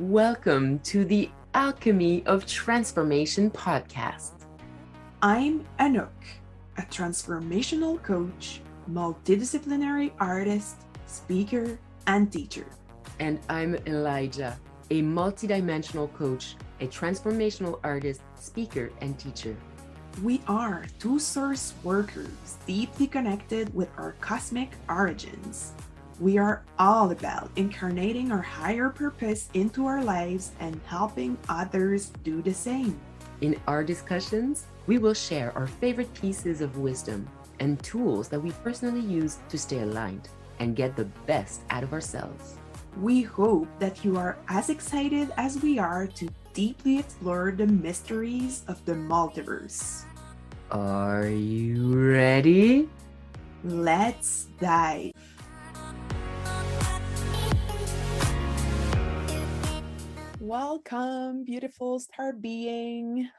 Welcome to the Alchemy of Transformation podcast. I'm Anouk, a transformational coach, multidisciplinary artist, speaker, and teacher. And I'm Elijah, a multidimensional coach, a transformational artist, speaker, and teacher. We are two source workers deeply connected with our cosmic origins. We are all about incarnating our higher purpose into our lives and helping others do the same. In our discussions, we will share our favorite pieces of wisdom and tools that we personally use to stay aligned and get the best out of ourselves. We hope that you are as excited as we are to deeply explore the mysteries of the multiverse. Are you ready? Let's dive. Welcome, beautiful star being.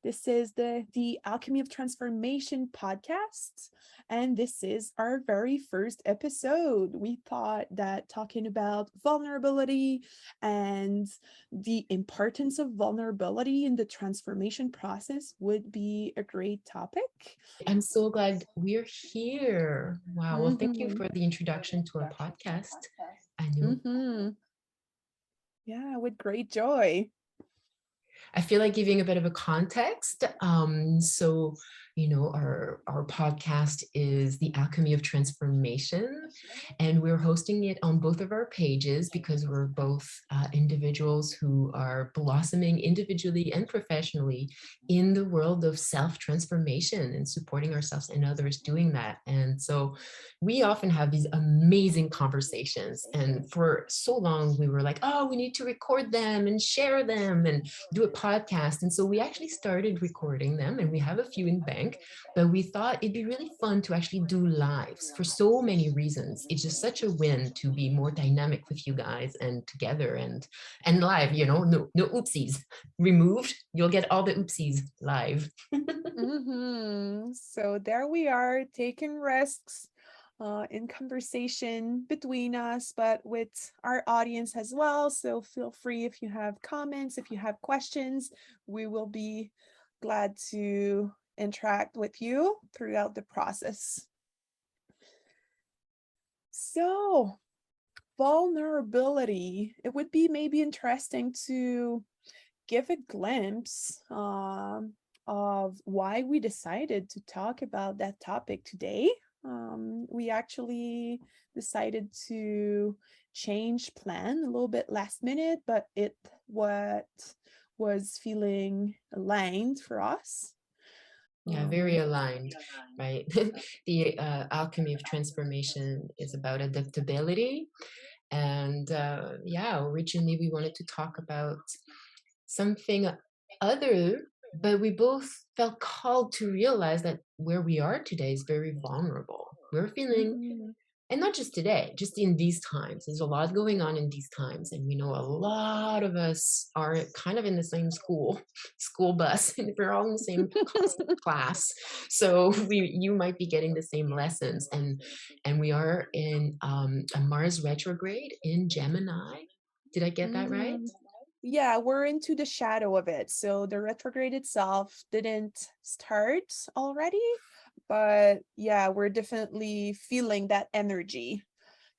This is the Alchemy of Transformation podcast, and this is our very first episode. We thought that talking about vulnerability and the importance of vulnerability in the transformation process would be a great topic. I'm so glad we're here. Wow. Well, thank you for the introduction to our podcast, Anouk. Yeah, with great joy. I feel like giving a bit of a context. So, our podcast is The Alchemy of Transformation, and we're hosting it on both of our pages because we're both individuals who are blossoming individually and professionally in the world of self-transformation and supporting ourselves and others doing that. And so we often have these amazing conversations. And for so long, we were like, oh, we need to record them and share them and do a podcast. And so we actually started recording them, and we have a few in bank, but we thought it'd be really fun to actually do lives for so many reasons. It's just such a win to be more dynamic with you guys and together and live, no oopsies removed. You'll get all the oopsies live. So there we are, taking risks in conversation between us, but with our audience as well. So feel free if you have comments, if you have questions, we will be glad to interact with you throughout the process. So, vulnerability. It would be maybe interesting to give a glimpse of why we decided to talk about that topic today. We actually decided to change plan a little bit last minute, but what was feeling aligned for us. Yeah, very aligned, right? The alchemy of transformation is about adaptability. And originally we wanted to talk about something other, but we both felt called to realize that where we are today is very vulnerable. We're feeling, and not just today, just in these times. There's a lot going on in these times, and we know a lot of us are kind of in the same school bus, and we're all in the same class. So you might be getting the same lessons, and we are in a Mars retrograde in Gemini. Did I get that right? Yeah, we're into the shadow of it. So the retrograde itself didn't start already, but yeah, we're definitely feeling that energy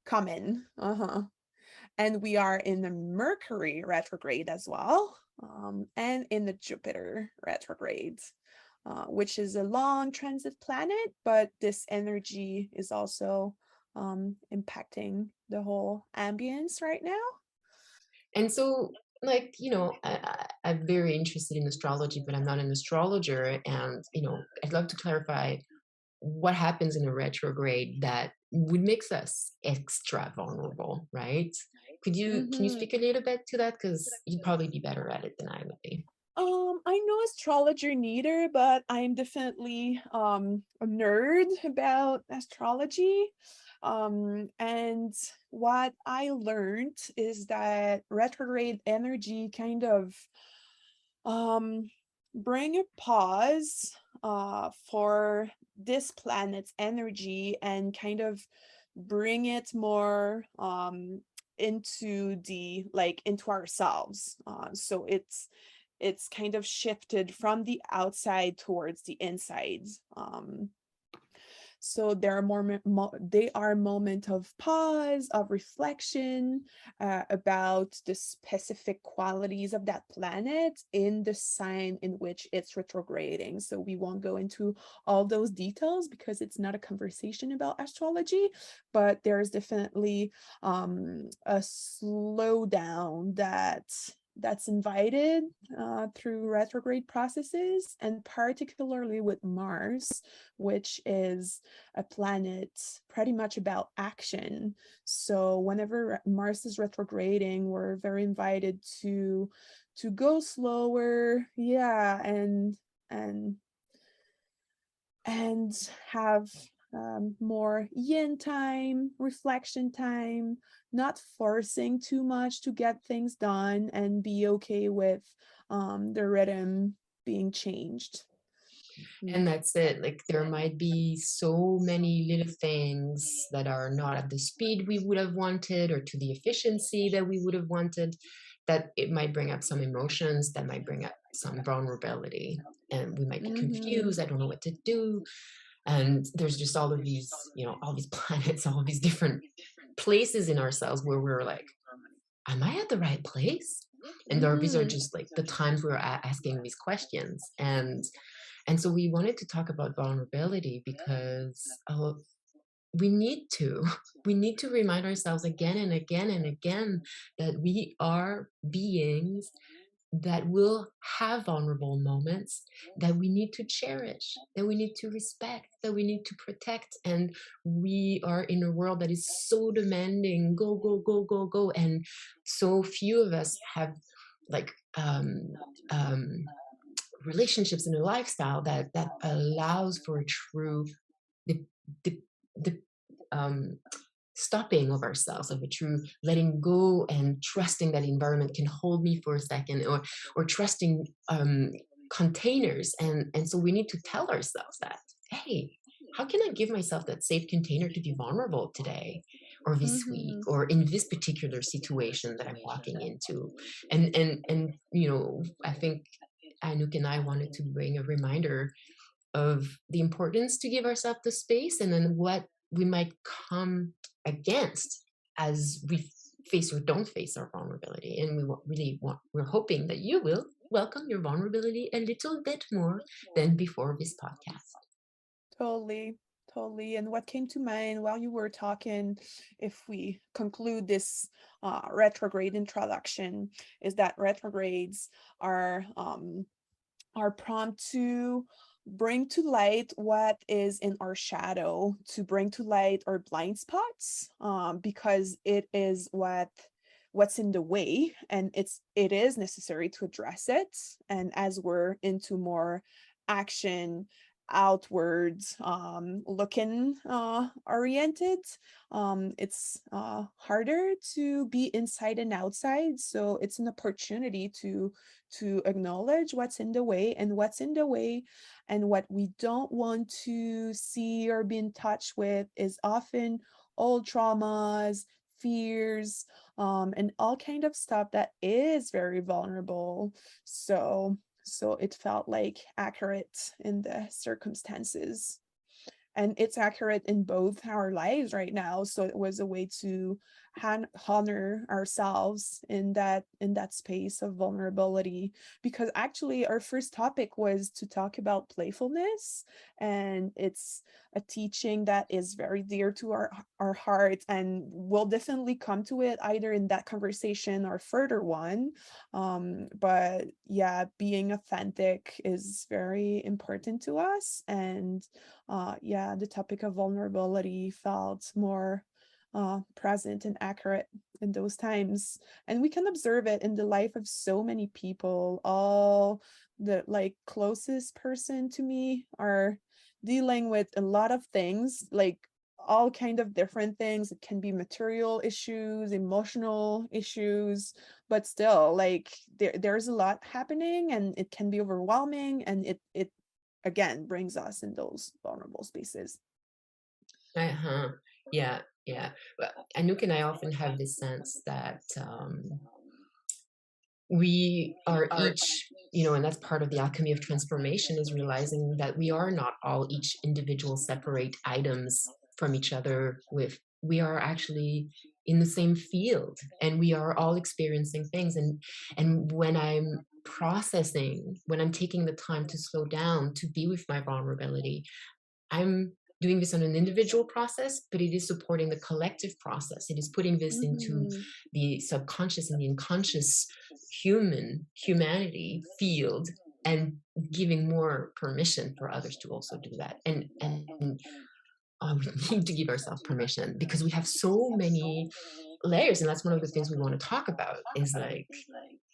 coming. And we are in the Mercury retrograde as well, and in the Jupiter retrograde, which is a long transit planet, but this energy is also impacting the whole ambience right now. And so, I'm very interested in astrology, but I'm not an astrologer. And, I'd love to clarify what happens in a retrograde that would make us extra vulnerable, right? Can you speak a little bit to that? Because you'd probably be better at it than I would be. I know astrologer neither, but I'm definitely a nerd about astrology. And what I learned is that retrograde energy kind of bring a pause for this planet's energy and kind of bring it more into the like into ourselves. So it's kind of shifted from the outside towards the inside. So there are they are moment of pause, of reflection about the specific qualities of that planet in the sign in which it's retrograding. So we won't go into all those details because it's not a conversation about astrology, but there's definitely a slowdown that's invited through retrograde processes, and particularly with Mars, which is a planet pretty much about action. So whenever Mars is retrograding, we're very invited to go slower, yeah, and and have more yin time, reflection time, not forcing too much to get things done, and be okay with the rhythm being changed. And that's it. Like there might be so many little things that are not at the speed we would have wanted or to the efficiency that we would have wanted, that it might bring up some emotions, that might bring up some vulnerability. And we might be Mm-hmm. confused. I don't know what to do. And there's just all of these, all these planets, all of these different places in ourselves where we're like, am I at the right place? And these are Mm-hmm. just like the times we're asking these questions. And so we wanted to talk about vulnerability because we need to. We need to remind ourselves again and again and again that we are beings that will have vulnerable moments that we need to cherish, that we need to respect, that we need to protect. And we are in a world that is so demanding, go, go, go, go, go. And so few of us have like um, relationships and a lifestyle that allows for a true the the, the um, stopping of ourselves, of a true letting go and trusting that the environment can hold me for a second, or trusting containers. And so we need to tell ourselves that, hey, how can I give myself that safe container to be vulnerable today or this week Mm-hmm. or in this particular situation that I'm walking into? And I think Anouk and I wanted to bring a reminder of the importance to give ourselves the space, and then what we might come against as we face or don't face our vulnerability. And we're hoping that you will welcome your vulnerability a little bit more than before this podcast. Totally, totally. And what came to mind while you were talking, if we conclude this retrograde introduction, is that retrogrades are prompt to bring to light what is in our shadow, to bring to light our blind spots, because it is what's in the way, and it is necessary to address it. And as we're into more action, outwards looking oriented, it's harder to be inside and outside. So it's an opportunity to acknowledge what's in the way, and what's in the way and what we don't want to see or be in touch with is often old traumas, fears, and all kind of stuff that is very vulnerable. So it felt like accurate in the circumstances, and it's accurate in both our lives right now. So it was a way to honor ourselves in that space of vulnerability, because actually our first topic was to talk about playfulness, and it's a teaching that is very dear to our hearts, and we'll definitely come to it either in that conversation or further one. But yeah, being authentic is very important to us, and yeah, the topic of vulnerability felt more present and accurate in those times. And we can observe it in the life of so many people. All the like closest person to me are dealing with a lot of things, like all kind of different things. It can be material issues, emotional issues, but still like there's a lot happening, and it can be overwhelming, and it again brings us in those vulnerable spaces. Uh-huh. Yeah. Yeah. Well, Anouk and I often have this sense that we are each, and that's part of the alchemy of transformation, is realizing that we are not all each individual separate items from each other. We are actually in the same field, and we are all experiencing things. And when I'm processing, when I'm taking the time to slow down, to be with my vulnerability, I'm doing this on an individual process, but it is supporting the collective process. It is putting this into Mm-hmm. the subconscious and the unconscious humanity field, and giving more permission for others to also do that. And we need to give ourselves permission, because we have so many layers, and that's one of the things we want to talk about, is like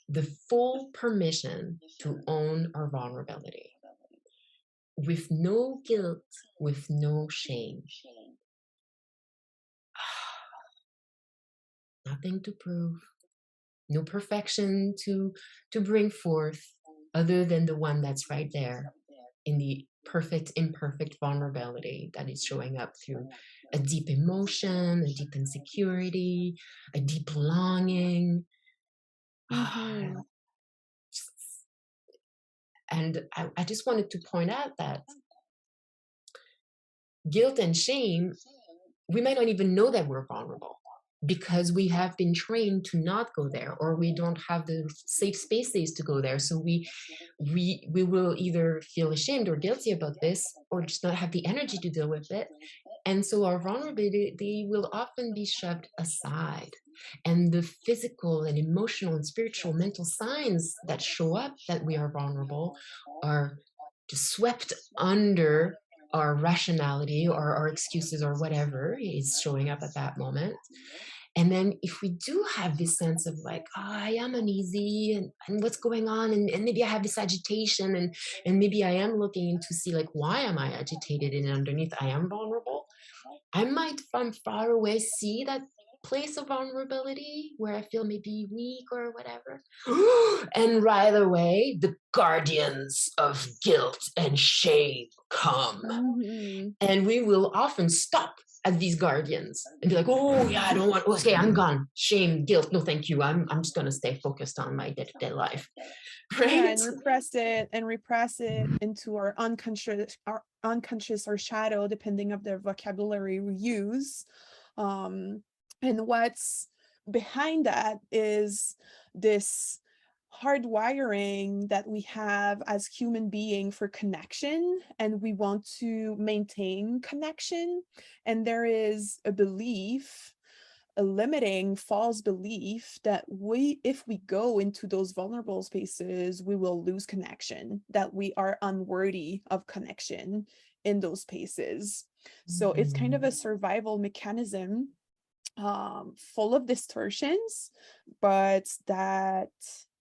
the full permission to own our vulnerability with no guilt, with no shame. Nothing to prove, no perfection to bring forth, other than the one that's right there in the perfect imperfect vulnerability that is showing up through a deep emotion, a deep insecurity, a deep longing. Mm-hmm. And I just wanted to point out that guilt and shame, we might not even know that we're vulnerable, because we have been trained to not go there, or we don't have the safe spaces to go there. So we will either feel ashamed or guilty about this, or just not have the energy to deal with it. And so our vulnerability, they will often be shoved aside. And the physical and emotional and spiritual mental signs that show up that we are vulnerable are just swept under our rationality, or our excuses, or whatever is showing up at that moment. And then if we do have this sense of like, oh, I am uneasy, and what's going on, and maybe I have this agitation, and maybe I am looking to see like, why am I agitated, and underneath I am vulnerable, I might from far away see that place of vulnerability where I feel maybe weak or whatever. And right away, the guardians of guilt and shame come. Mm-hmm. And we will often stop at these guardians and be like, oh, yeah, I don't want, okay, I'm gone. Shame, guilt, no, thank you. I'm just going to stay focused on my day to day life. Yeah, Right? and repress it into our unconscious or shadow, depending of the vocabulary we use. And what's behind that is this hardwiring that we have as human being for connection, and we want to maintain connection. And there is a belief, a limiting false belief, that if we go into those vulnerable spaces, we will lose connection, that we are unworthy of connection in those spaces. So it's kind of a Mhm. survival mechanism, full of distortions, but that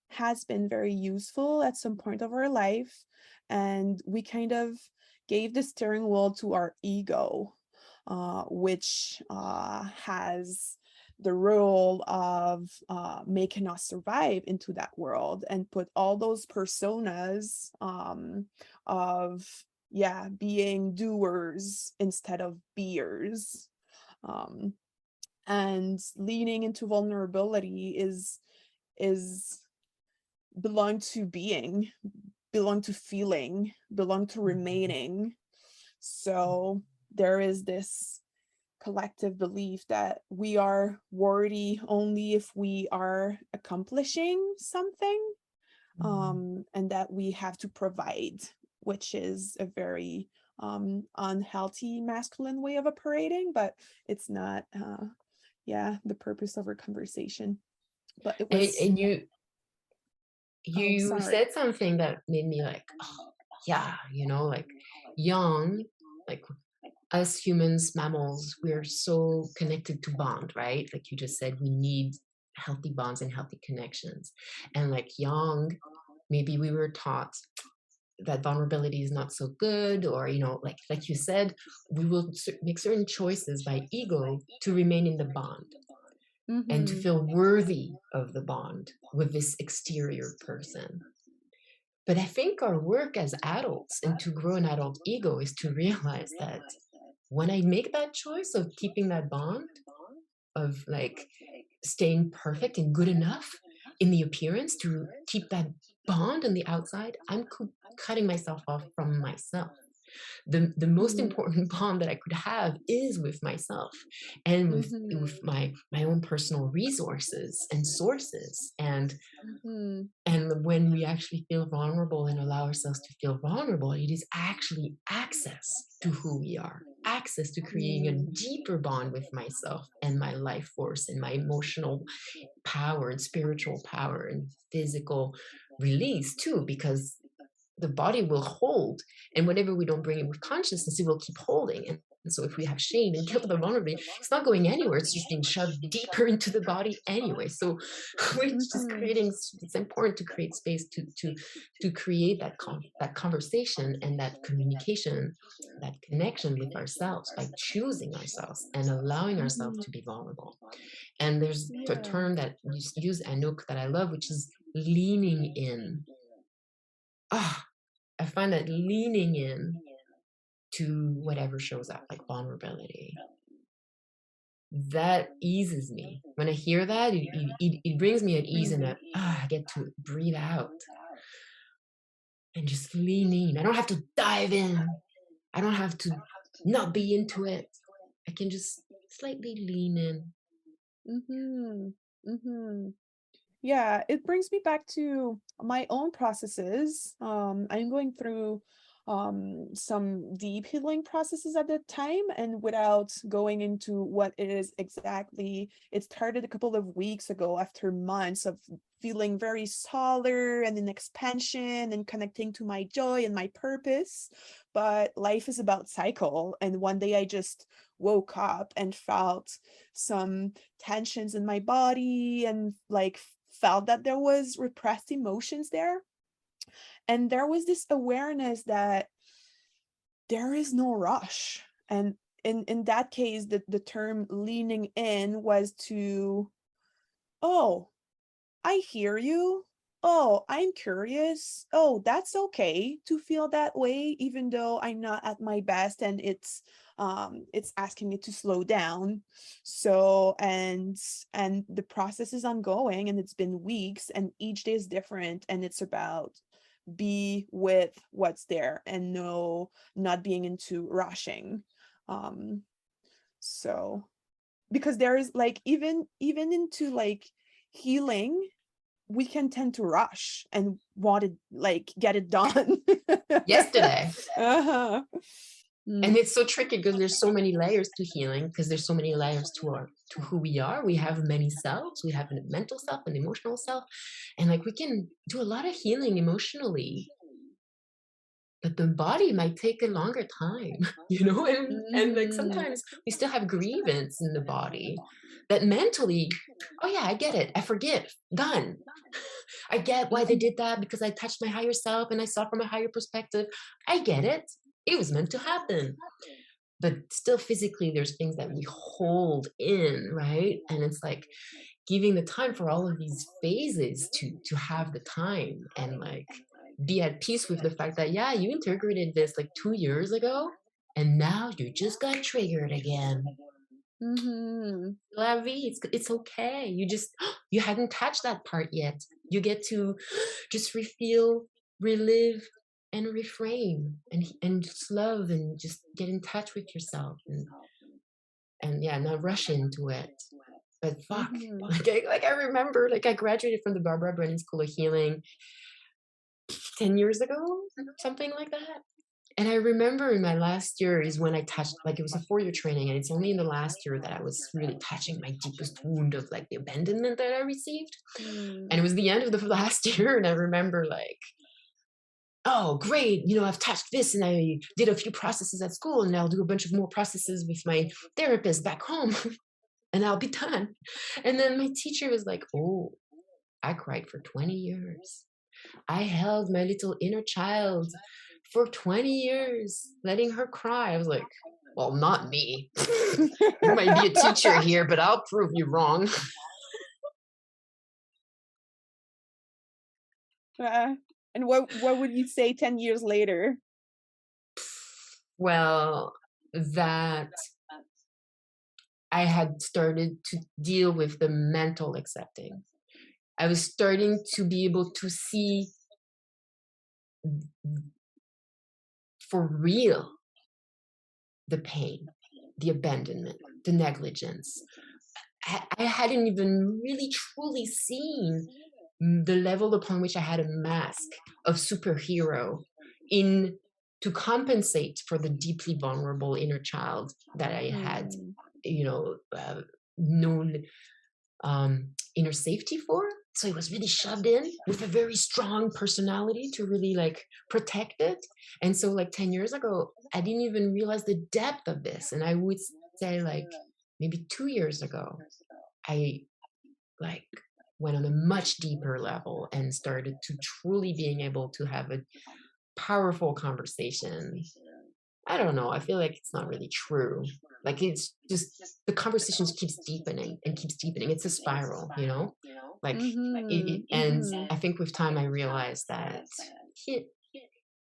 has been very useful at some point of our life. And we kind of gave the steering wheel to our ego, which has the role of making us survive into that world, and put all those personas, of, yeah, being doers instead of beers. Um, and leaning into vulnerability is belong to being, belong to feeling, belong to remaining. So there is this collective belief that we are worthy only if we are accomplishing something, and that we have to provide, which is a very unhealthy masculine way of operating, but it's not, yeah, the purpose of our conversation. But it And, was, and you oh, you sorry. said something that made me like, oh, yeah, like young, like us humans, mammals, we're so connected to bond, right? Like you just said, we need healthy bonds and healthy connections. And like young, maybe we were taught that vulnerability is not so good, or like you said, we will make certain choices by ego to remain in the bond, and to Mm-hmm. feel worthy of the bond with this exterior person. But I think our work as adults and to grow an adult ego is to realize that when I make that choice of keeping that bond, of like staying perfect and good enough in the appearance to keep that bond on the outside, I'm cutting myself off from myself. The most Mhm. important bond that I could have is with myself, and with Mhm. my own personal resources and sources. Mhm. And when we actually feel vulnerable and allow ourselves to feel vulnerable, it is actually access to who we are, access to creating a Mm. deeper bond with myself and my life force and my emotional power and spiritual power and physical release too, because the body will hold, and whatever we don't bring in with consciousness, it will keep holding. And so if we have shame and guilt about vulnerability, it's not going anywhere, it's just being shoved deeper into the body anyway. So we're just Mhm. creating, it's important to create space to create that conversation and that communication, that connection with ourselves by choosing ourselves and allowing ourselves Mhm. to be vulnerable. And there's a Yeah. term that you use, Anouk, that I love, which is leaning in. Ah, I find that leaning in to whatever shows up, like vulnerability, that eases me. When I hear that, it brings me at ease, and I get to breathe out and just lean in. I don't have to dive in. I don't have to not be into it. I can just slightly lean in. Mhm. Mhm. Yeah, it brings me back to my own processes. I'm going through some deep healing processes at the time, and without going into what it is exactly, it started a couple of weeks ago after months of feeling very solid and in expansion and connecting to my joy and my purpose. But life is about cycle, and one day I just woke up and felt some tensions in my body and like felt that there was repressed emotions there, and there was this awareness that there is no rush. And in that case, the term leaning in was to, oh, I hear you. Oh, I'm curious. Oh, that's okay to feel that way, even though I'm not at my best, and it's asking me to slow down. So and the process is ongoing, and it's been weeks, and each day is different, and it's about be with what's there and no not being into rushing. Um so because there is like even into like healing, we can tend to rush and want to like get it done. Yesterday. Uh-huh. And Mm. it's so tricky because there's so many layers to healing, because there's so many layers to who we are. We have many selves. We have a mental self, an emotional self, and like we can do a lot of healing emotionally, but the body might take a longer time, and like Mhm. sometimes we still have grievance in the body that mentally, oh yeah, I get it, I forgive, done. I get why they Mhm. did that, because I touched my higher self and I saw from a higher perspective. I get it. It was meant to happen. But still physically there's things that we hold in, right? And it's like giving the time for all of these phases to have the time and like be at peace with the fact that, yeah, you integrated this like 2 years ago and now you just got triggered again. Mhm. La vie, it's okay. You just you hadn't touched that part yet. You get to just refeel, relive, and reframe, and just love and just get in touch with yourself, and yeah, not rush into it. But fuck, Mhm. like I remember, like I graduated from the Barbara Brennan School of Healing 10 years ago, something like that. And I remember in my last year is when I touched, like it was a 4-year training, and it's only in the last year that I was really touching my deepest wound of like the abandonment that I received. Mm. And it was the end of the last year, and I remember like, oh, great, I've touched this, and I did a few processes at school, and I'll do a bunch of more processes with my therapist back home, and I'll be done. And then my teacher was like, oh, I cried for 20 years. I held my little inner child for 20 years, letting her cry. I was like, well, not me. You might be a teacher here, but I'll prove you wrong. Uh, and what would you say 10 years later? Well, that I had started to deal with the mental accepting. I was starting to be able to see for real the pain, the abandonment, the negligence. I hadn't even really truly seen the level upon which I had a mask of superhero in to compensate for the deeply vulnerable inner child that I had, Mm. you know, known inner safety for. So it was really shoved in with a very strong personality to really like protect it. And so, like 10 years ago, I didn't even realize the depth of this. And I would say, like, maybe 2 years ago, I like went on a much deeper level and started to truly being able to have a powerful conversation. I don't know. I feel like it's not really true. Like it's just the conversation keeps deepening and keeps deepening. It's a spiral, you know? Like Mhm. and Mhm. I think with time I realized that he,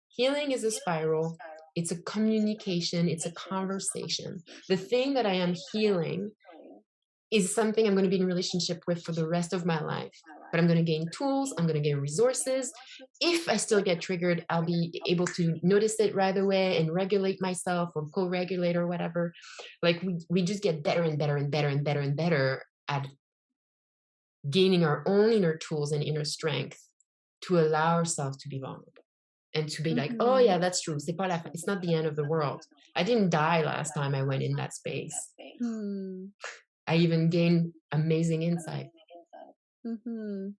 healing is a spiral. It's a communication, it's a conversation. The thing that I am healing is something I'm going to be in relationship with for the rest of my life. But I'm going to gain tools, I'm going to gain resources. If I still get triggered, I'll be able to notice it right away and regulate myself or co-regulate or whatever. Like we just get better and better and better and better and better at gaining our own inner tools and inner strength to allow ourselves to be vulnerable and to be like, oh yeah, Mhm. that's true. It's not the end of the world. I didn't die last time I went in that space. Hmm. I even gained amazing insight. Mhm.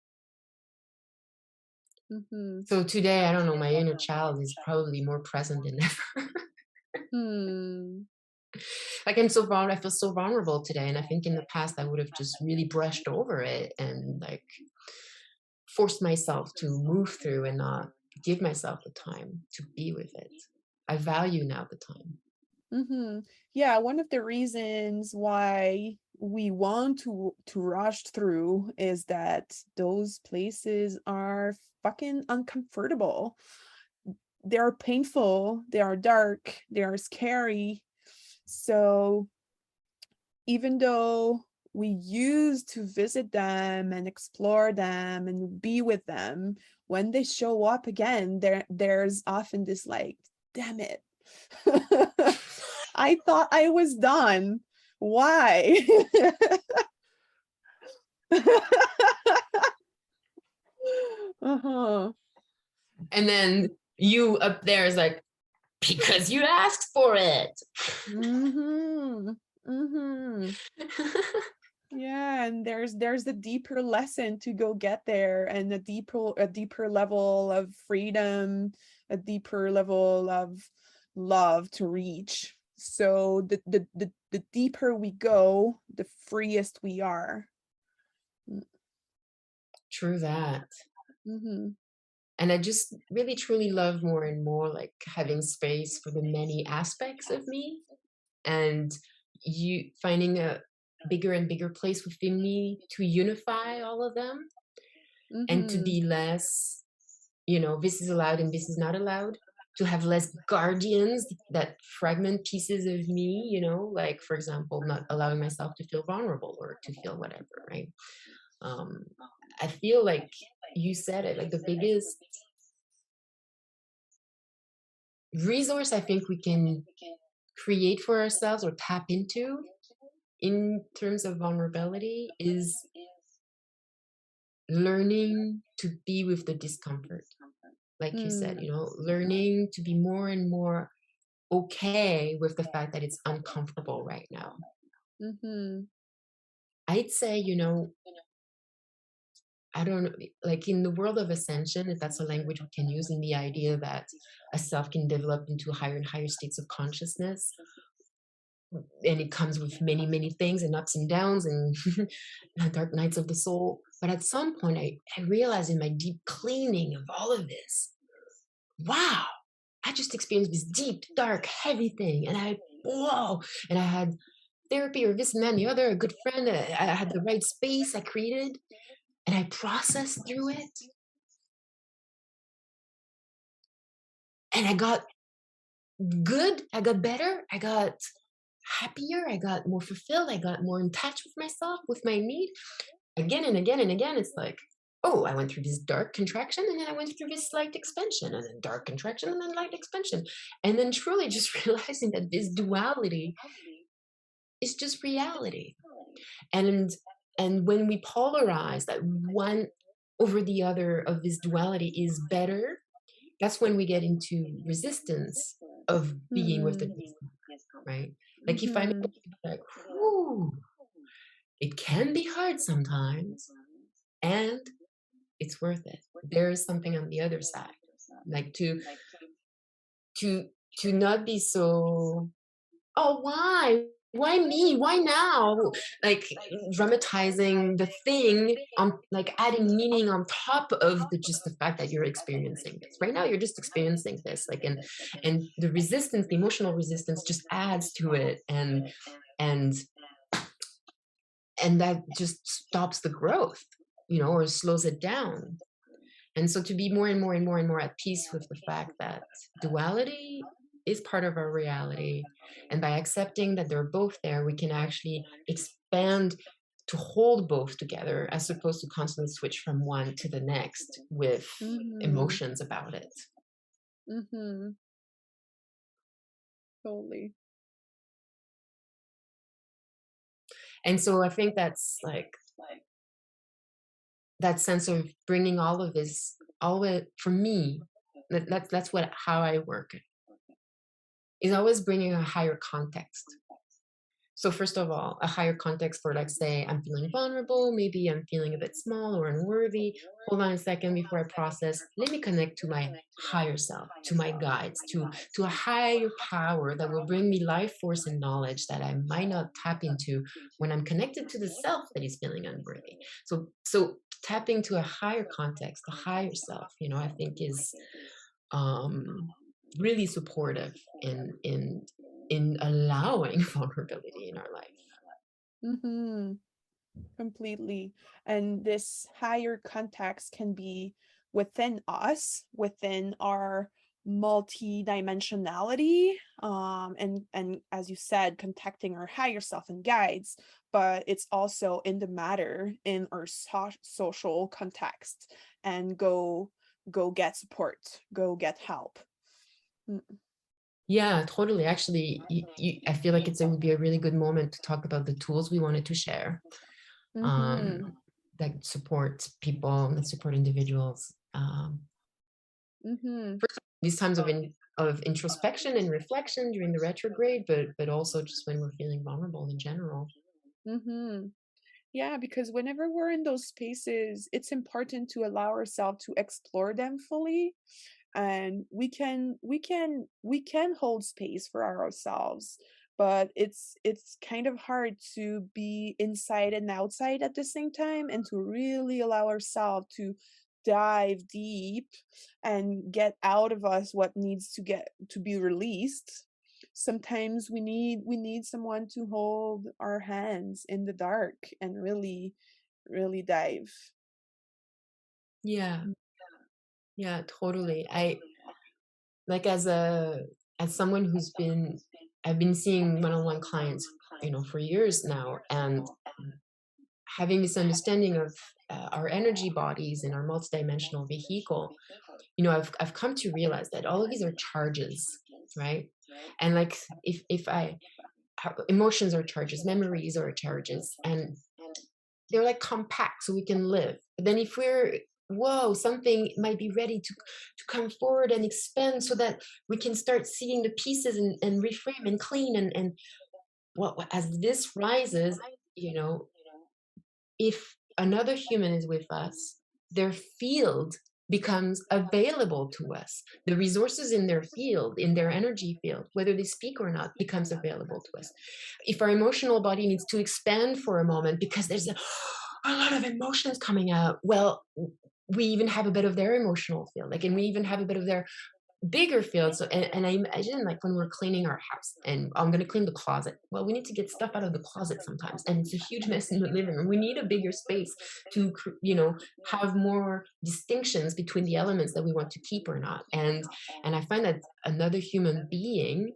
Mhm. So today, I don't know, my inner child is probably more present than ever. Hmm. Like I feel so vulnerable today. And I think in the past I would have just really brushed over it and like forced myself to move through and not give myself the time to be with it. I value now the time. Mhm. Yeah, one of the reasons why we want to rush through is that those places are fucking uncomfortable. They are painful, they are dark, they are scary. So even though we used to visit them and explore them and be with them, when they show up again, there's often this like, damn it. I thought I was done. Why? Uh-huh. And then you up there is like, because you asked for it. Mm-hmm. Mm-hmm. Yeah, and there's a deeper lesson to go get there and a deeper level of freedom, a deeper level of love to reach. So the deeper we go, the freest we are. True that. Mm-hmm. And I just really truly love more and more like having space for the many aspects of me and you finding a bigger and bigger place within me to unify all of them and to Mm-hmm. be less, this is allowed and this is not allowed, to have less guardians that fragment pieces of me, like for example, not allowing myself to feel vulnerable or to feel whatever, right? um I feel like you said it, like the biggest resource I think we can create for ourselves or tap into in terms of vulnerability is learning to be with the discomfort. Like you said, Mm. learning to be more and more okay with the fact that it's uncomfortable right now. Mm-hmm. I'd say, I don't know, like in the world of ascension, if that's a language we can use, in the idea that a self can develop into higher and higher states of consciousness, and it comes with many many things and ups and downs and dark nights of the soul. But at some point I realized in my deep cleaning of all of this, wow, I just experienced this deep dark heavy thing, and I whoa, and I had therapy or this and that and the other, a good friend, I had the right space I created, and I processed through it, and I got good, I got better, I got happier, I got more fulfilled, I got more in touch with myself, with my need. Again and again and again, it's like, oh, I went through this dark contraction and then I went through this light expansion and then dark contraction and then light expansion. And then truly just realizing that this duality is just reality. And when we polarize that one over the other of this duality is better, that's when we get into resistance of being with the Mm-hmm. discomfort, right? Like if I'm able Mm-hmm. to be like, whew, it can be hard sometimes, and it's worth it. There is something on the other side. Like to to not be so, oh, why? Why me? Why now? Like dramatizing the thing on, like adding meaning on top of the just the fact that you're experiencing this. Right now you're just experiencing this. Like and the resistance, the emotional resistance just adds to it and and that just stops the growth, or slows it down. And so to be more and more and more and more at peace with the fact that duality is part of our reality. And by accepting that they're both there, we can actually expand to hold both together as opposed to constantly switch from one to the next with Mm-hmm. emotions about it. Mm-hmm. Totally. And so I think that's like that sense of bringing all of this, all of it for me, that's what how I work, is always bringing a higher context. So first of all, a higher context for, like, say, I'm feeling vulnerable, maybe I'm feeling a bit small or unworthy. Hold on a second before I process. Let me connect to my higher self, to my guides, to a higher power that will bring me life force and knowledge that I might not tap into when I'm connected to the self that is feeling unworthy. So tapping to a higher context, a higher self, I think is um, really supportive in allowing vulnerability in our life. Mm-hmm. Completely. And this higher context can be within us, within our multi-dimensionality, and as you said, contacting our higher self and guides, but it's also in the matter in our social context, and go get support, go get help. Yeah, totally. Actually, I feel like it would be a really good moment to talk about the tools we wanted to share, um, Mm-hmm. that support people, that support individuals. Mm-hmm. For these times of introspection and reflection during the retrograde, but also just when we're feeling vulnerable in general. Mm-hmm. Yeah, because whenever we're in those spaces, it's important to allow ourselves to explore them fully, and we can hold space for ourselves, but it's kind of hard to be inside and outside at the same time, and to really allow ourselves to dive deep and get out of us what needs to be released. Sometimes we need someone to hold our hands in the dark and really dive. Yeah, yeah, totally. I like as someone I've been seeing one-on-one clients, for years now, and having this understanding of our energy bodies and our multidimensional vehicle, I've come to realize that all of these are charges, right? And like if I emotions are charges, memories are charges, and they're like compact so we can live. But then if we're, whoa, something might be ready to come forward and expand so that we can start seeing the pieces and reframe and clean and as this rises, you know if another human is with us, their field becomes available to us. The resources in their field, in their energy field, whether they speak or not, becomes available to us. If our emotional body needs to expand for a moment because there's a lot of emotions coming out, well, we even have a bit of their emotional field, like, and we even have a bit of their bigger field. So, and I imagine like when we're cleaning our house and I'm going to clean the closet. Well, we need to get stuff out of the closet sometimes, and it's a huge mess in the living room. We need a bigger space to, have more distinctions between the elements that we want to keep or not. And I find that another human being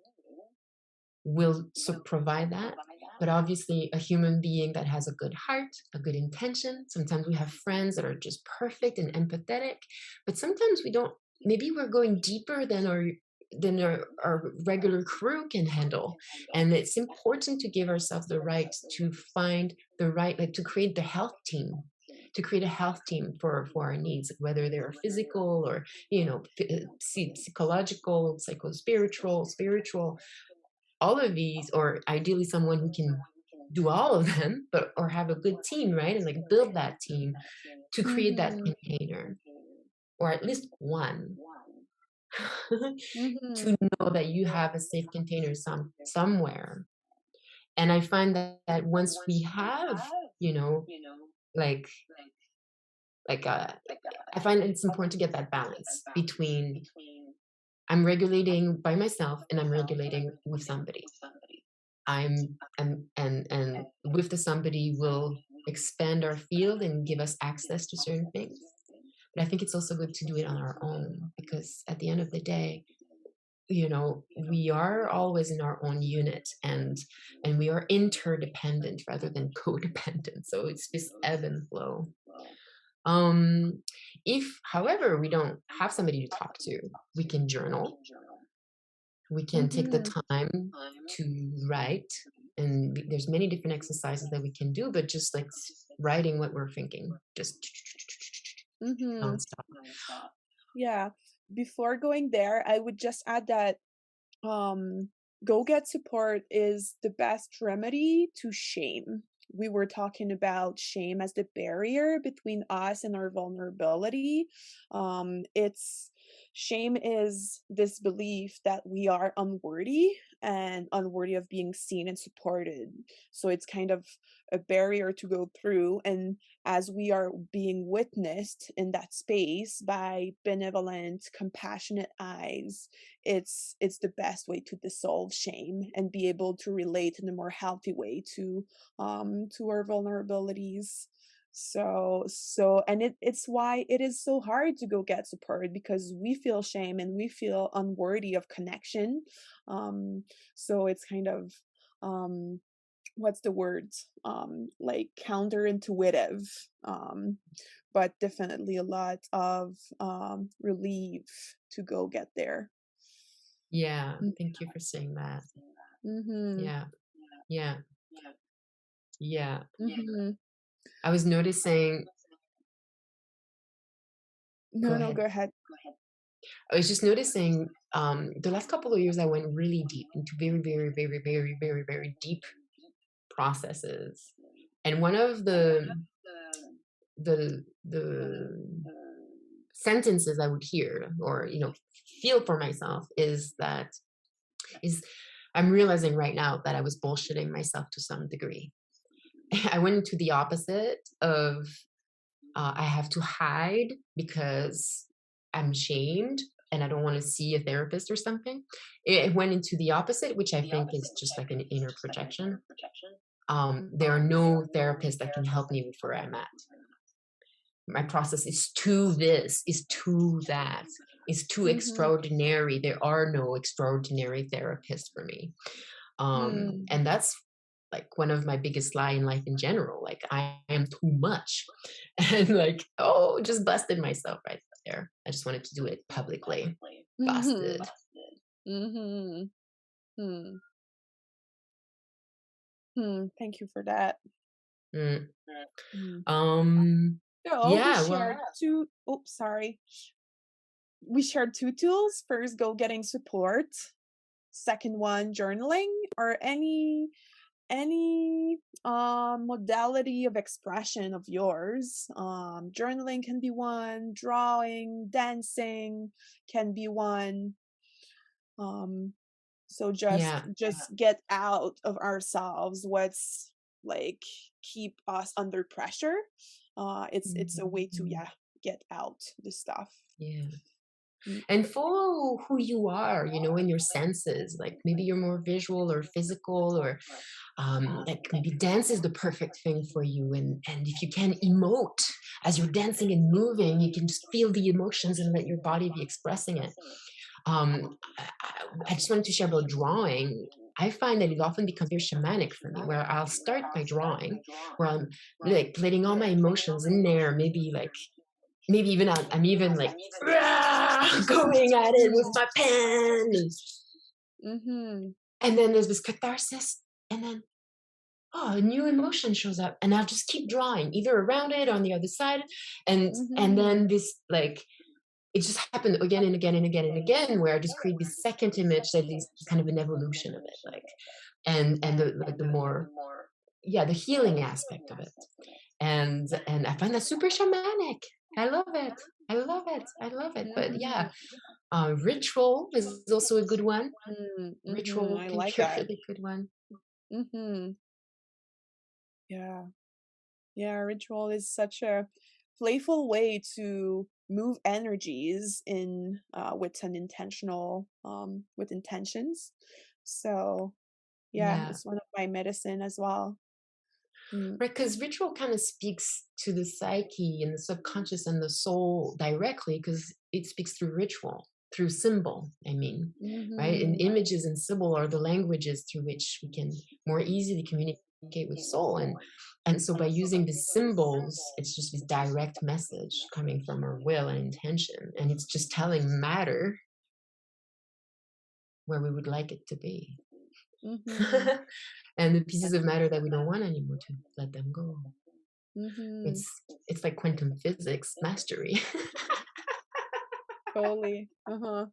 will provide that. But obviously, a human being that has a good heart, a good intention. Sometimes we have friends that are just perfect and empathetic, but sometimes we don't. Maybe we're going deeper than our regular crew can handle, and it's important to give ourselves the right to find the right, like to create the health team. To create a health team for our needs, whether they're physical or psychological, spiritual, all of these, or ideally someone who can do all of them, but or have a good team, right? And like build that team to create that Mm-hmm. container, or at least one, Mm-hmm. to know that you have a safe container somewhere. And I find that once we have, you know, like I find it's important to get that balance between I'm regulating by myself and I'm regulating with somebody. And with the somebody will expand our field and give us access to certain things. But I think it's also good to do it on our own, because at the end of the day, we are always in our own unit, and we are interdependent rather than codependent. So it's this ebb and flow. Um, if, however, we don't have somebody to talk to, we can journal. We can take the Mm-hmm. time to write, and there's many different exercises that we can do, but just like writing what we're thinking, just Mm-hmm. nonstop. Yeah. Before going there, I would just add that um go get support is the best remedy to shame. We were talking about shame as the barrier between us and our vulnerability. It's shame is this belief that we are unworthy and unworthy of being seen and supported. So it's kind of a barrier to go through. And as we are being witnessed in that space by benevolent, compassionate eyes, it's the best way to dissolve shame and be able to relate in a more healthy way to our vulnerabilities. So and it's why it is so hard to go get support, because we feel shame and we feel unworthy of connection. So it's kind of um what's the word, like counterintuitive, um but definitely a lot of relief to go get there. Yeah, thank you for saying that. Mm-hmm. Yeah, yeah, yeah. Mm-hmm. I was noticing. Go No, no, ahead. go ahead. I was just noticing, the last couple of years I went really deep into very, very, very, very, very, very deep processes. And one of the sentences I would hear, or feel for myself, is I'm realizing right now that I was bullshitting myself to some degree. I went into the opposite of, I have to hide because I'm shamed and I don't want to see a therapist or something. It went into the opposite, which I think is just like an inner projection. There are no therapists that can help me with where I'm at. My process is too this, is too that, is too Mm-hmm. extraordinary. There are no extraordinary therapists for me. Mm. And that's like one of my biggest lie in life in general. Like I am too much. And like, oh, just busted myself right there. I just wanted to do it publicly. Mm-hmm. Busted. Mm-hmm. Hmm. Hmm. Thank you for that. Mm. Mm. Um, So we yeah, well, shared two. Oh, sorry. We shared two tools. First, go getting support. Second one, journaling, or any modality of expression of yours. Journaling can be one, drawing, dancing can be one. um so just yeah. just get out of ourselves what's like keep us under pressure. It's a way to, Mhm. yeah, get out the stuff. Yeah. Mm, and follow who you are, in your senses. Like maybe you're more visual or physical, or like maybe dance is the perfect thing for you. And if you can emote as you're dancing and moving, you can just feel the emotions and let your body be expressing it. I just wanted to share about drawing. I find that it often becomes very shamanic for me, where I'll start by drawing, where I'm like letting all my emotions in there, maybe even I'm even like going at it with mm, my pen, mhm, and then there's this catharsis, and then a new emotion shows up, and I'll just keep drawing either around it or on the other side, and mhm, then this like it just happened again and again and again and again, where I just create this second image that is kind of an evolution of it, like and the like the more, yeah, the healing aspect of it, and I find that super shamanic. I love it. I love it. I love it. But yeah, mhm, ritual is also a good one. mhm, Ritual I can be like a that. really good one. Mhm, yeah. Yeah, ritual is such a playful way to move energies in with an intentional with intentions. So yeah, Yeah. it's one of my medicine as well. Mm. Right, because ritual kind of speaks to the psyche and the subconscious and the soul directly, because it speaks through ritual, through symbol, I mean, right? And Mhm. images and symbol are the languages through which we can more easily communicate with soul. And so by using the symbols, it's just this direct message coming from our will and intention. And it's just telling matter where we would like it to be. Mhm. And the pieces of matter that we don't want anymore, to let them go. Mhm. It's like quantum physics mastery. Totally. Uh-huh.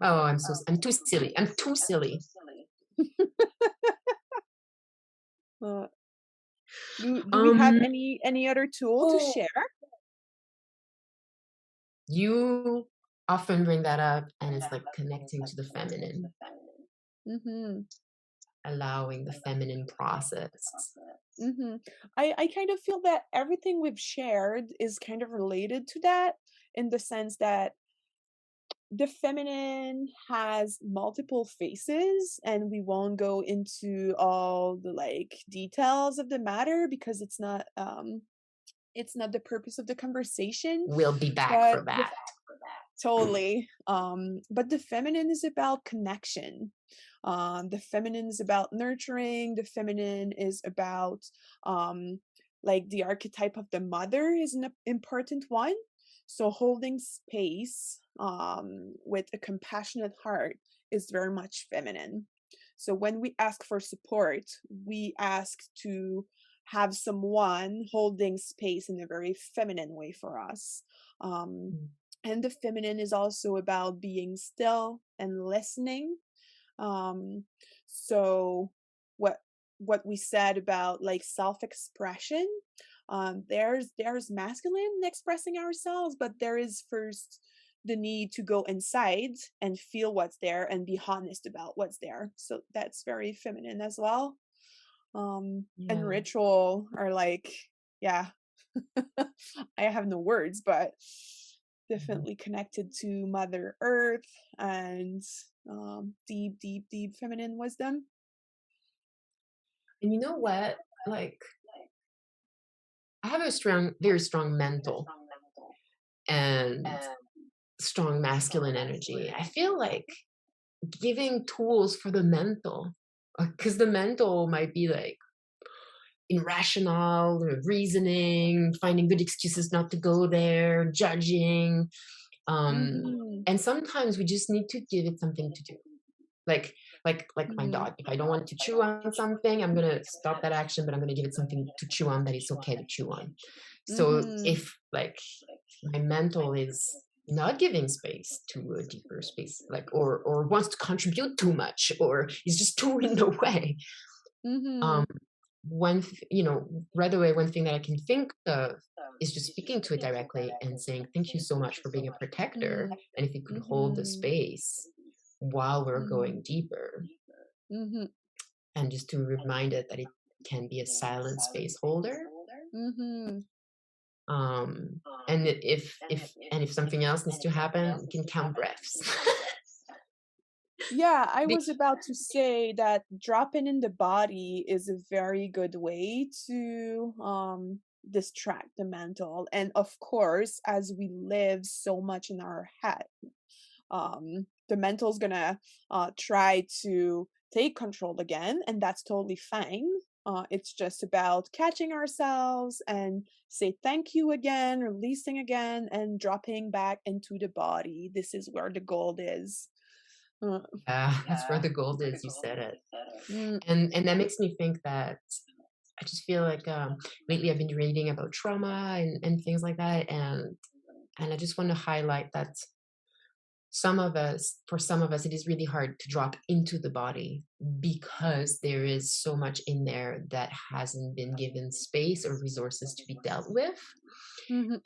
Oh, I'm too silly. I'm too silly. Uh, do we have Um, any other tool to oh, share? you often bring that up, and it's like connecting to the feminine, Mhm. allowing the feminine process. Mhm. I kind of feel that everything we've shared is kind of related to that in the sense that the feminine has multiple faces and we won't go into all the like details of the matter because it's not the purpose of the conversation, We'll be back but for the that. totally. But the feminine is about connection. The feminine is about nurturing. The feminine is about like the archetype of the mother is an important one. So holding space with a compassionate heart is very much feminine. So when we ask for support, we ask to have someone holding space in a very feminine way for us. Um, Mm. and the feminine is also about being still and listening. um so what we said about like self-expression, there's masculine expressing ourselves, but there is first the need to go inside and feel what's there and be honest about what's there, so that's very feminine as well. And Yeah. ritual are like, yeah, I have no words, but Mhm. definitely connected to Mother Earth and deep, deep, deep feminine wisdom. And you know what? Like, I have a very strong mental and strong masculine energy. I feel like giving tools for the mental, because the mental might be like irrational, reasoning, finding good excuses not to go there, judging. Um, Mhm. and sometimes we just need to give it something to do. Like like my Mhm. dog. If I don't want it to chew on something, I'm gonna stop that action, but I'm gonna give it something to chew on that it's okay to chew on. So Mhm. if like my mental is not giving space to a deeper space, like or wants to contribute too much, or is just too in the way, um, Mhm. right away, one thing that I can think of is just speaking to it directly and saying, thank you so much for being a protector. Mhm. And if you could hold the Mhm. space while we're Mhm. going deeper, Mhm. and just to remind it that it can be a silent space holder. Mhm. And if something else needs to happen, we can count breaths. Yeah, I Be- was about to say that dropping in the body is a very good way to distract the mental. And of course, as we live so much in our head, the mental's gonna try to take control again, and that's totally fine. It's just about catching ourselves and say thank you again, releasing again, and dropping back into the body. This is where the gold is. Uh, yeah, that's where the gold is. You said it. mm, And that makes me think that I just feel like lately I've been reading about trauma and things like that, and I just want to highlight that for some of us, it is really hard to drop into the body because there is so much in there that hasn't been given space or resources to be dealt with. mhm,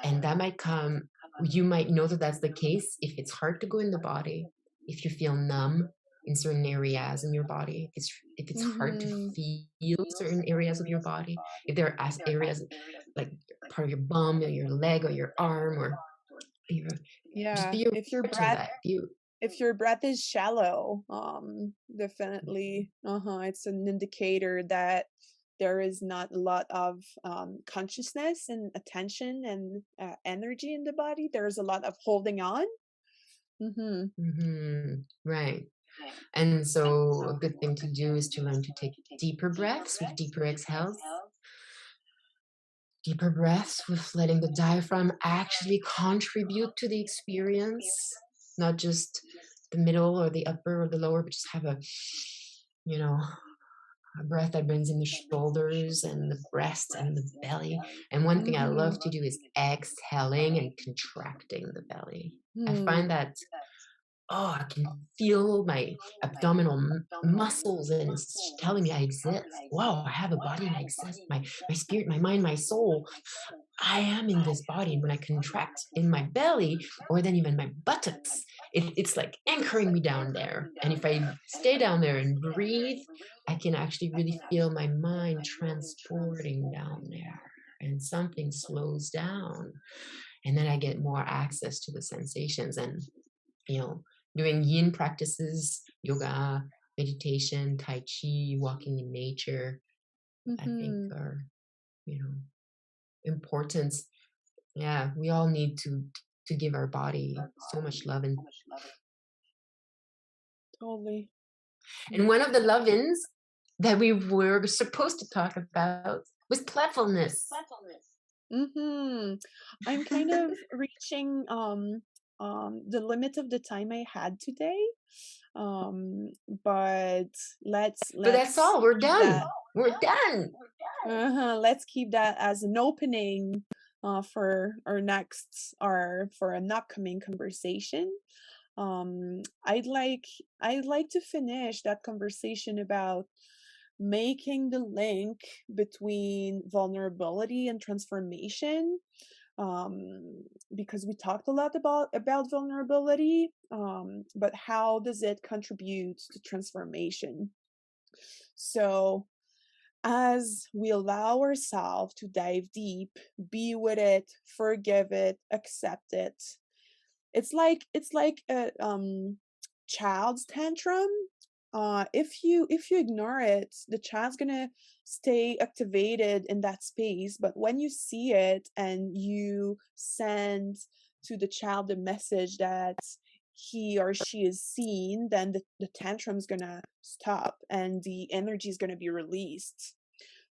And that might come, you might know that that's the case if it's hard to go in the body, if you feel numb in certain areas in your body, if it's hard to mhm. feel certain areas of your body, if there are areas like part of your bum or your leg or your arm or your, just Yeah, be aware to that. if your breath is shallow, definitely, it's an indicator that there is not a lot of consciousness and attention and energy in the body. There's a lot of holding on. Mm-hmm. Right. And so a good thing to do is to learn to take deeper breaths with letting the diaphragm actually contribute to the experience, not just the middle or the upper or the lower, but just have you know, a breath that brings in the shoulders and the breast and the belly. And one thing I Mm-hmm. love to do is exhaling and contracting the belly. I Hmm. find that, oh, I can feel my abdominal muscles and it's telling me I exist. Wow, I have a body and I exist. My spirit, my mind, my soul, I am in this body. And when I contract in my belly or then even my buttocks, it's like anchoring me down there. And if I stay down there and breathe, I can actually really feel my mind transporting down there. And something slows down. And then I get more access to the sensations. And you know, doing yin practices, yoga, meditation, tai chi, walking in nature, I think Mm-hmm. are, you know, important. Yeah, we all need to give our body so much love. Totally. And one of the love-ins that we were supposed to talk about was playfulness. Mm-hmm. I'm kind of reaching the limit of the time I had today. Um, but But that's let's all, we're keep that. done. We're done. Let's keep that as an opening for for an upcoming conversation. I'd like to finish that conversation about making the link between vulnerability and transformation, because we talked a lot about vulnerability, but how does it contribute to transformation? So as we allow ourselves to dive deep, be with it, forgive it, accept it, it's like a child's tantrum. If you ignore it, the child's gonna stay activated in that space. But when you see it and you send to the child a message that he or she is seen, then the tantrum's gonna stop and the energy is gonna be released.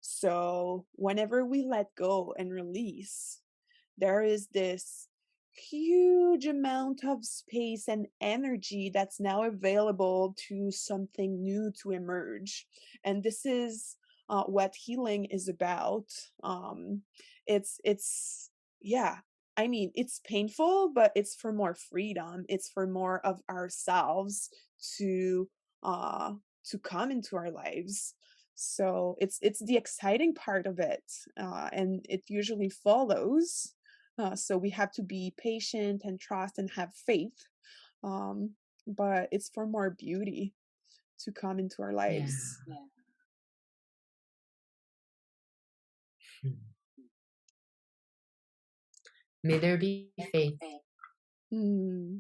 So whenever we let go and release, there is this huge amount of space and energy that's now available to something new to emerge. And this is what healing is about. Um, it's yeah. I mean, it's painful, but it's for more freedom. It's for more of ourselves to uh to come into our lives. So it's the exciting part of it, and it usually follows. So we have to be patient and trust and have faith. Um, but it's for more beauty to come into our Yeah. lives. Hmm. May there be faith. Hmm.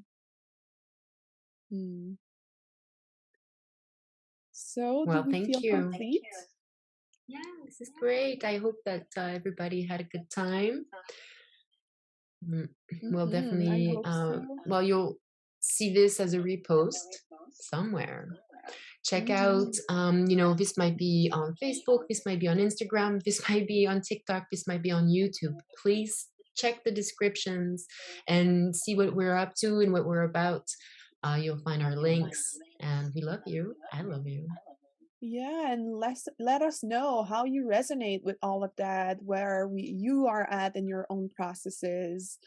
Hmm. So, do Well, we thank feel you. complete? Yeah, this is great. I hope that everybody had a good time. Mm, We'll I definitely, hope so. well, you'll see this as a repost somewhere. Check out, Mhm. this might be on Facebook, this might be on Instagram, this might be on TikTok, this might be on YouTube. Please check the descriptions and see what we're up to and what we're about. You'll find our links. And we love you. I love you. Yeah, and let us know how you resonate with all of that, where you are at in your own processes.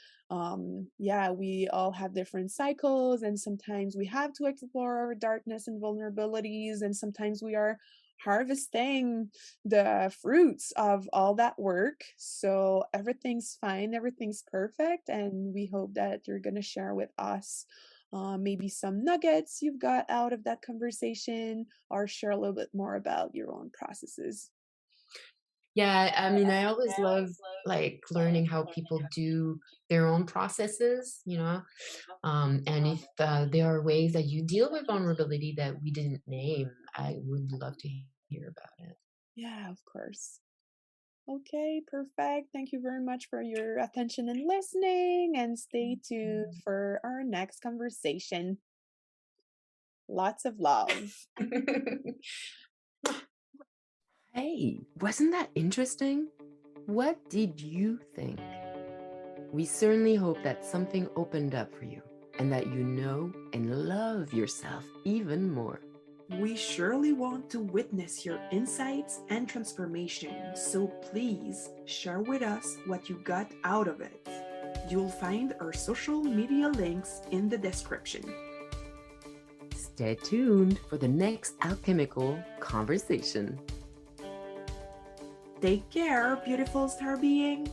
Yeah, we all have different cycles, and sometimes we have to explore our darkness and vulnerabilities, and sometimes we are harvesting the fruits of all that work. So everything's fine, everything's perfect, and we hope that you're gonna share with us maybe some nuggets you've got out of that conversation or share a little bit more about your own processes. Yeah, I mean, I always love like learning how people do their own processes, and if there are ways that you deal with vulnerability that we didn't name, I would love to hear about it. Yeah, of course. Okay, perfect. Thank you very much for your attention and listening, and stay tuned for our next conversation. Lots of love. Hey, wasn't that interesting? What did you think? We certainly hope that something opened up for you and that you know and love yourself even more. We surely want to witness your insights and transformation, so please share with us what you got out of it. You'll find our social media links in the description. Stay tuned for the next alchemical conversation. Take care, beautiful star being.